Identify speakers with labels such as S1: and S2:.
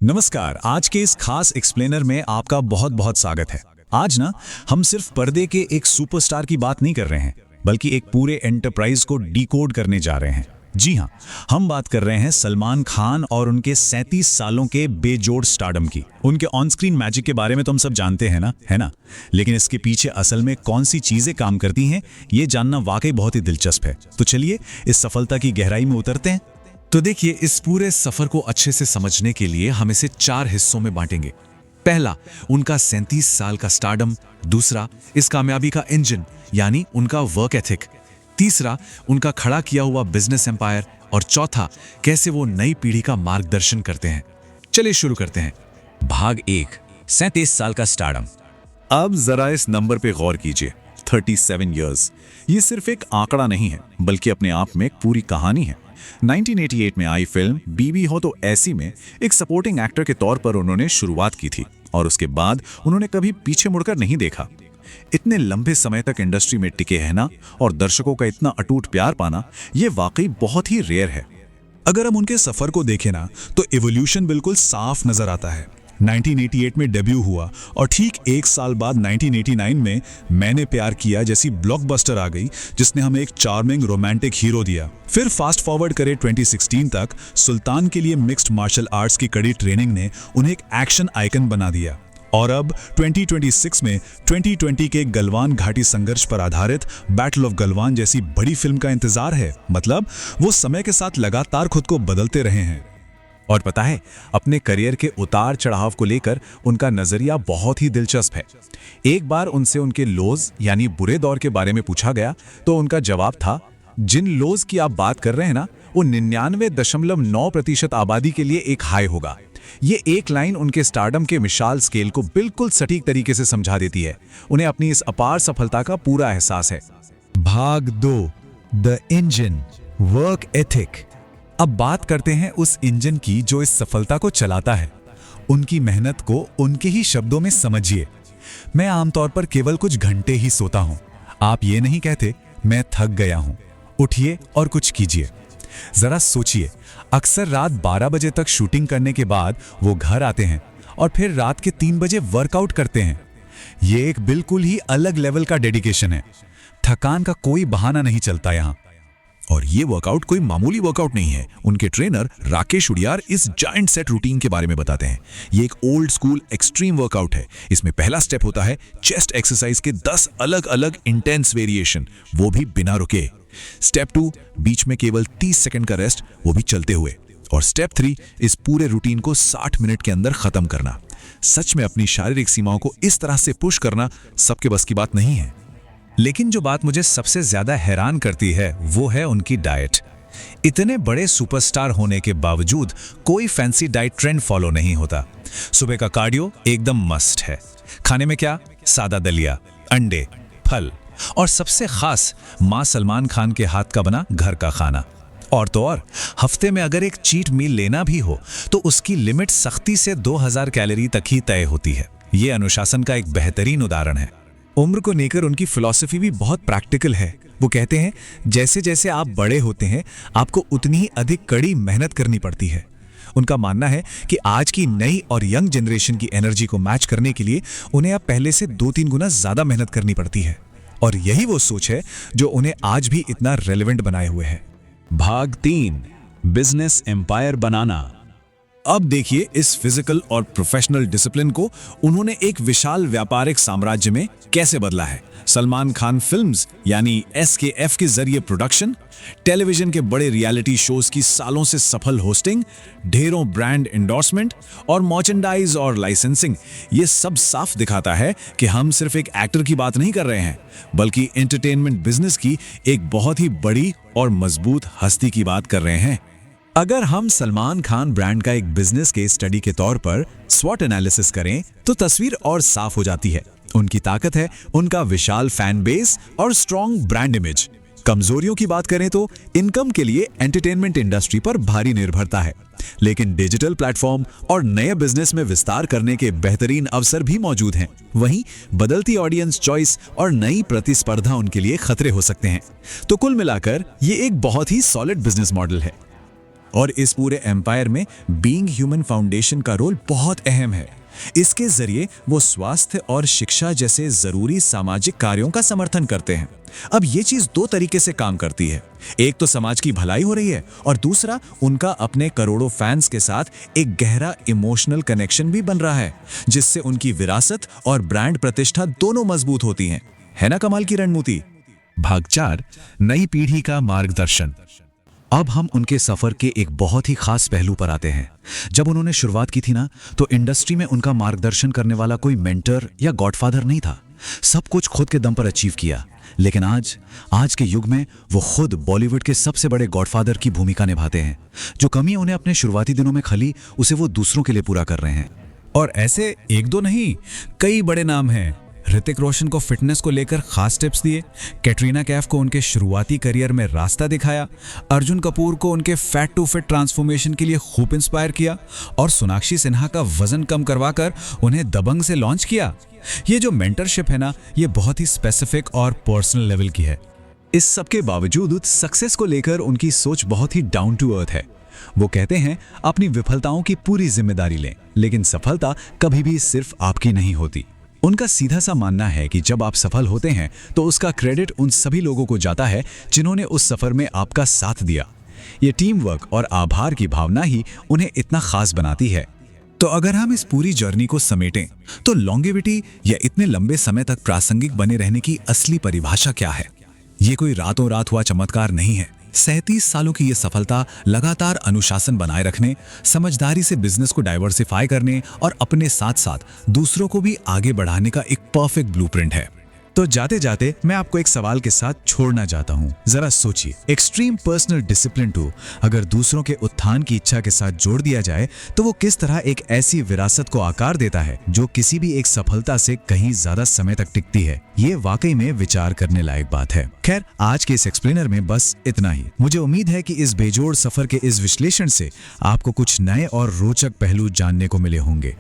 S1: नमस्कार। आज के इस खास एक्सप्लेनर में आपका बहुत बहुत स्वागत है। आज ना हम सिर्फ पर्दे के एक सुपरस्टार की बात नहीं कर रहे हैं, बल्कि एक पूरे एंटरप्राइज को डिकोड करने जा रहे हैं। जी हाँ, हम बात कर रहे हैं सलमान खान और उनके 37 सालों के बेजोड़ स्टारडम की। उनके ऑन स्क्रीन मैजिक के बारे में तो हम सब जानते हैं ना, है ना? लेकिन इसके पीछे असल में कौन सी चीजें काम करती हैं, ये जानना वाकई बहुत ही दिलचस्प है। तो चलिए इस सफलता की गहराई में उतरते हैं।
S2: तो देखिए, इस पूरे सफर को अच्छे से समझने के लिए हम इसे 4 हिस्सों में बांटेंगे। पहला, उनका 37 साल का स्टारडम। दूसरा, इस कामयाबी का इंजन यानी उनका वर्क एथिक। तीसरा, उनका खड़ा किया हुआ बिजनेस एम्पायर। और चौथा, कैसे वो नई पीढ़ी का मार्गदर्शन करते हैं। चलिए शुरू करते हैं।
S1: भाग 1, 37 साल का स्टारडम।
S3: अब जरा इस नंबर पे गौर कीजिए, 37 इयर्स। ये सिर्फ एक आंकड़ा नहीं है, बल्कि अपने आप में एक पूरी कहानी है। 1988 में आई फिल्म बीवी हो तो ऐसी में एक सपोर्टिंग एक्टर के तौर पर उन्होंने शुरुआत की थी और उसके बाद उन्होंने कभी पीछे मुड़कर नहीं देखा। इतने लंबे समय तक इंडस्ट्री में टिके रहना और दर्शकों का इतना अटूट प्यार पाना, ये वाकई बहुत ही रेयर है।
S1: अगर हम उनके सफर को देखें ना, तो इवोल्यूशन बिल्कुल साफ नजर आता है। 1988 में डेब्यू हुआ और ठीक एक साल बाद 1989 में मैंने प्यार किया जैसी ब्लॉकबस्टर आ गई, जिसने हमें एक चार्मिंग रोमांटिक हीरो दिया। फिर फास्ट फॉरवर्ड करें 2016 तक, सुल्तान के लिए मिक्स्ड मार्शल आर्ट्स की कड़ी ट्रेनिंग ने उन्हें एक एक्शन आइकन बना दिया। और अब 2026 में 2020 के गलवान घाटी संघर्ष पर आधारित बैटल ऑफ गलवान जैसी बड़ी फिल्म का इंतजार है। मतलब वो समय के साथ लगातार खुद को बदलते रहे हैं।
S3: और पता है, अपने करियर के उतार चढ़ाव को लेकर उनका नजरिया बहुत ही दिलचस्प है। एक बार उनसे उनके लोज यानी बुरे दौर के बारे में पूछा गया तो उनका जवाब था, जिन लोज की आप बात कर रहे हैं ना, वो 99.9% आबादी के लिए एक हाई होगा। ये एक लाइन उनके स्टारडम के विशाल स्केल को बिल्कुल सटीक तरीके से समझा देती है। उन्हें अपनी इस अपार सफलता का पूरा एहसास है।
S1: भाग 2, द इंजन, वर्क एथिक। अब बात करते हैं उस इंजन की जो इस सफलता को चलाता है। उनकी मेहनत को उनके ही शब्दों में समझिए। मैं आमतौर पर केवल कुछ घंटे ही सोता हूं। आप ये नहीं कहते मैं थक गया हूं। उठिए और कुछ कीजिए। जरा सोचिए, अक्सर रात 12 बजे तक शूटिंग करने के बाद वो घर आते हैं और फिर रात के 3 बजे वर्कआउट करते हैं। ये एक बिल्कुल ही अलग लेवल का डेडिकेशन है। थकान का कोई बहाना नहीं चलता यहां।
S3: और ये वर्कआउट कोई मामूली वर्कआउट नहीं है। उनके ट्रेनर राकेश उडियार इस जायंट सेट रूटीन के बारे में बताते हैं। ये एक ओल्ड स्कूल एक्सट्रीम वर्कआउट है। इसमें पहला स्टेप होता है चेस्ट एक्सरसाइज के 10 अलग अलग इंटेंस वेरिएशन, वो भी बिना रुके। स्टेप 2, बीच में केवल 30 सेकंड का रेस्ट, वो भी चलते हुए। और स्टेप 3, इस पूरे रूटीन को 60 मिनट के अंदर खत्म करना। सच में अपनी शारीरिक सीमाओं को इस तरह से पुश करना सबके बस की बात नहीं है।
S1: लेकिन जो बात मुझे सबसे ज्यादा हैरान करती है वो है उनकी डाइट। इतने बड़े सुपरस्टार होने के बावजूद कोई फैंसी डाइट ट्रेंड फॉलो नहीं होता। सुबह का कार्डियो एकदम मस्ट है। खाने में क्या? सादा दलिया, अंडे, फल और सबसे खास मां सलमान खान के हाथ का बना घर का खाना। और तो और, हफ्ते में अगर एक चीट मील लेना भी हो तो उसकी लिमिट सख्ती से 2000 कैलोरी तक ही तय होती है। ये अनुशासन का एक बेहतरीन उदाहरण है। उम्र को लेकर उनकी फिलॉसफी भी बहुत प्रैक्टिकल है। वो कहते हैं, जैसे जैसे आप बड़े होते हैं आपको उतनी ही अधिक कड़ी मेहनत करनी पड़ती है। उनका मानना है कि आज की नई और यंग जनरेशन की एनर्जी को मैच करने के लिए उन्हें अब पहले से 2-3 गुना ज्यादा मेहनत करनी पड़ती है। और यही वो सोच है जो उन्हें आज भी इतना रेलेवेंट बनाए हुए है।
S3: भाग 3, बिजनेस एम्पायर बनाना।
S1: अब देखिए, इस फिजिकल और प्रोफेशनल डिसिप्लिन को उन्होंने एक विशाल व्यापारिक साम्राज्य में कैसे बदला है। सलमान खान फिल्म्स यानी SKF के जरिए प्रोडक्शन, टेलीविजन के बड़े रियलिटी शोज की सालों से सफल होस्टिंग, ढेरों ब्रांड एंडोर्समेंट और मर्चेंडाइज और लाइसेंसिंग, ये सब साफ दिखाता है कि हम सिर्फ एक एक्टर की बात नहीं कर रहे हैं, बल्कि एंटरटेनमेंट बिजनेस की एक बहुत ही बड़ी और मजबूत हस्ती की बात कर रहे हैं। अगर हम सलमान खान ब्रांड का एक बिजनेस केस स्टडी के तौर पर स्वॉट एनालिसिस करें तो तस्वीर और साफ हो जाती है। उनकी ताकत है उनका विशाल फैन बेस और स्ट्रॉन्ग ब्रांड इमेज। कमजोरियों की बात करें तो इनकम के लिए एंटरटेनमेंट इंडस्ट्री पर भारी निर्भरता है, लेकिन डिजिटल प्लेटफॉर्म और नए बिजनेस में विस्तार करने के बेहतरीन अवसर भी मौजूद हैं। वहीं बदलती ऑडियंस चॉइस और नई प्रतिस्पर्धा उनके लिए खतरे हो सकते हैं। तो कुल मिलाकर ये एक बहुत ही सॉलिड बिजनेस मॉडल है। और इस एम्पायर एम्पायर में बीइंग ह्यूमन फाउंडेशन का रोल बहुत अहम है। इसके जरिए वो स्वास्थ्य और शिक्षा जैसे जरूरी सामाजिक कार्यों का समर्थन करते हैं। अब ये चीज दो तरीके से काम करती है, एक तो समाज की भलाई हो रही है और दूसरा उनका अपने करोड़ों फैंस के साथ एक गहरा इमोशनल कनेक्शन भी बन रहा है, जिससे उनकी विरासत और ब्रांड प्रतिष्ठा दोनों मजबूत होती हैं। है ना कमाल की रणनीति?
S3: भाग 4, नई पीढ़ी का मार्गदर्शन।
S2: अब हम उनके सफर के एक बहुत ही खास पहलू पर आते हैं। जब उन्होंने शुरुआत की थी ना, तो इंडस्ट्री में उनका मार्गदर्शन करने वाला कोई मेंटर या गॉडफादर नहीं था। सब कुछ खुद के दम पर अचीव किया। लेकिन आज के युग में वो खुद बॉलीवुड के सबसे बड़े गॉडफादर की भूमिका निभाते हैं। जो कमी उन्हें अपने शुरुआती दिनों में खली, उसे वो दूसरों के लिए पूरा कर रहे हैं।
S1: और ऐसे एक दो नहीं, कई बड़े नाम हैं। ऋतिक रोशन को फिटनेस को लेकर खास टिप्स दिए, कैटरीना कैफ को उनके शुरुआती करियर में रास्ता दिखाया, अर्जुन कपूर को उनके फैट टू फिट ट्रांसफॉर्मेशन के लिए खूब इंस्पायर किया और सोनाक्षी सिन्हा का वजन कम करवाकर उन्हें दबंग से लॉन्च किया। ये जो मेंटरशिप है ना, ये बहुत ही स्पेसिफिक और पर्सनल लेवल की है। इस सब के बावजूद सक्सेस को लेकर उनकी सोच बहुत ही डाउन टू अर्थ है। वो कहते हैं अपनी विफलताओं की पूरी जिम्मेदारी लें, लेकिन सफलता कभी भी सिर्फ आपकी नहीं होती। उनका सीधा सा मानना है कि जब आप सफल होते हैं तो उसका क्रेडिट उन सभी लोगों को जाता है जिन्होंने उस सफर में आपका साथ दिया। ये टीम वर्क और आभार की भावना ही उन्हें इतना खास बनाती है। तो अगर हम इस पूरी जर्नी को समेटें तो लॉन्गेविटी या इतने लंबे समय तक प्रासंगिक बने रहने की असली परिभाषा क्या है? ये कोई रातों रात हुआ चमत्कार नहीं है। 37 सालों की ये सफलता लगातार अनुशासन बनाए रखने, समझदारी से बिजनेस को डाइवर्सिफाई करने और अपने साथ साथ दूसरों को भी आगे बढ़ाने का एक परफेक्ट ब्लूप्रिंट है। तो जाते जाते मैं आपको एक सवाल के साथ छोड़ना चाहता हूं। जरा सोचिए, एक्सट्रीम पर्सनल डिसिप्लिन टू अगर दूसरों के उत्थान की इच्छा के साथ जोड़ दिया जाए तो वो किस तरह एक ऐसी विरासत को आकार देता है जो किसी भी एक सफलता से कहीं ज्यादा समय तक टिकती है। ये वाकई में विचार करने लायक बात है। खैर, आज के इस एक्सप्लेनर में बस इतना ही। मुझे उम्मीद है कि इस बेजोड़ सफर के इस विश्लेषण से आपको कुछ नए और रोचक पहलू जानने को मिले होंगे।